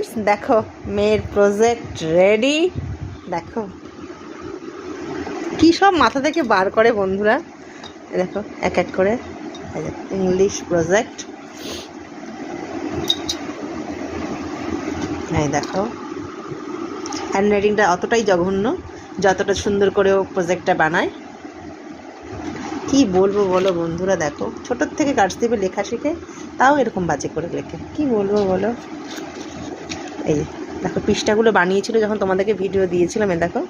Friends, দেখো মেয়ের project ready. দেখো কি সব মাথা থেকে বার করে বন্ধুরা, দেখো এক এক করে। ইংলিশ প্রজেক্ট, এই দেখো হ্যান্ডরাইটিংটা অতটাই জঘন্য যতটা সুন্দর করে ও প্রজেক্টটা বানায়। কি বলবো বলো বন্ধুরা, দেখো ছোটোর থেকে কার্সিভে লেখা শিখে তাও এরকম বাজে করে লেখে, কি বলবো বলো। এই দেখো পৃষ্ঠাগুলো বানিয়েছিল যখন তোমাদেরকে ভিডিও দিয়েছিলাম, এ দেখো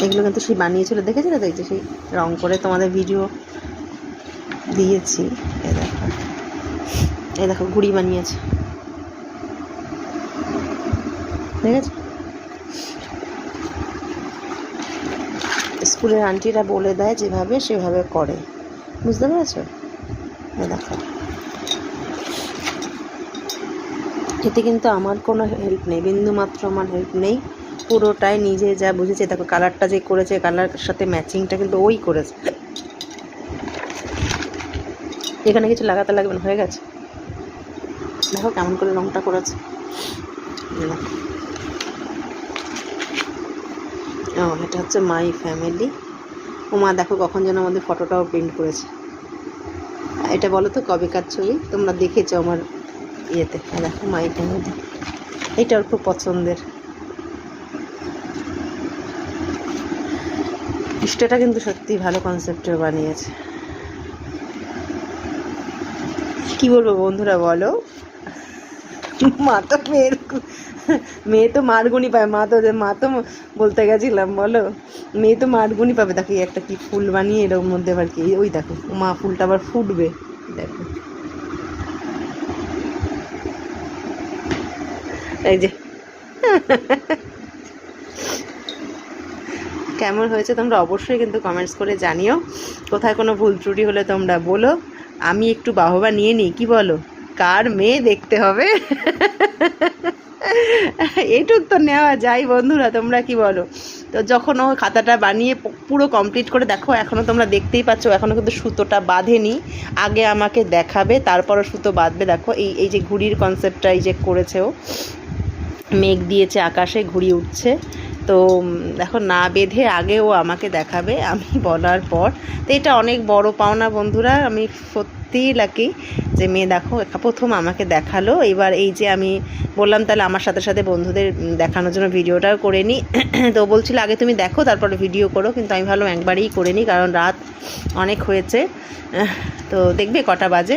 এগুলো কিন্তু সেই বানিয়েছিল, দেখেছিলে তো, এই যে সেই রং করে তোমাদের ভিডিও দিয়েছি। এই দেখো ঘুড়ি বানিয়েছে, ঠিক আছে। স্কুলের আন্টিরা বলে দেয় যেভাবে সেভাবে করে, বুঝতে পেরেছো? দেখো এতে কিন্তু আমার কোনো হেল্প নেই, বিন্দুমাত্র আমার হেল্প নেই, পুরোটাই নিজে যা বুঝেছে। দেখো কালারটা যে করেছে, কালারের সাথে ম্যাচিংটা কিন্তু ওই করেছে, এখানে কিছু লাগাতে লাগবে না, হয়ে গেছে। দেখো কেমন করে রংটা করেছে। ও এটা হচ্ছে মাই ফ্যামিলি। ওমা দেখো কখন যেন আমাদের ফটোটাও প্রিন্ট করেছে। এটা বলো তো কবেকার ছবি, তোমরা দেখেছো আমার ইয়েতে। দেখো মাই ফ্যামিলি, এটা ওর খুব পছন্দের। পৃষ্ঠাটা কিন্তু সত্যি ভালো কনসেপ্টের বানিয়েছে, কি বলবো বন্ধুরা বলো। মা তো মেয়ে তো মারগুনি পায়, মা তো বলতে গেছিলাম বলো, মেয়ে তো মারগুনি পাবে। দেখো একটা কি ফুল বানিয়ে এর মধ্যে আবার কি, ওই দেখো মা ফুলটা আবার ফুটবে, দেখো এই যে। কেমন হয়েছে তোমরা অবশ্যই কিন্তু কমেন্টস করে জানিও, কোথায় কোনো ভুল ত্রুটি হলে তোমরা বলো, আমি একটু বাহবা নিয়ে নিই, কি বলো? কার মেয়ে দেখতে হবে, এইটুক তো নেওয়া যায় বন্ধুরা, তোমরা কি বলো? তো যখন ও খাতাটা বানিয়ে পুরো কমপ্লিট করে, দেখো এখনও তোমরা দেখতেই পাচ্ছ, এখনও কিন্তু সুতোটা বাঁধেনি, আগে আমাকে দেখাবে তারপরও সুতো বাঁধবে। দেখো এই যে ঘুড়ির কনসেপ্টটা এই যে করেছে ও, মেঘ দিয়েছে আকাশে, ঘুড়ি উঠছে, তো দেখো না বেঁধে আগে ও আমাকে দেখাবে আমি বলার পর। তো এটা অনেক বড় পাওনা বন্ধুরা, আমি সত্যিই লাকি যে মেয়ে দেখো প্রথম আমাকে দেখালো। এবার এই যে আমি বললাম তাহলে আমার সাথে সাথে বন্ধুদের দেখানোর জন্য ভিডিওটাও করে নিই। তো বলছিল আগে তুমি দেখো তারপরে ভিডিও করো, কিন্তু আমি ভাবলাম একবারেই করে নিই, কারণ রাত অনেক হয়েছে। তো দেখবে কটা বাজে।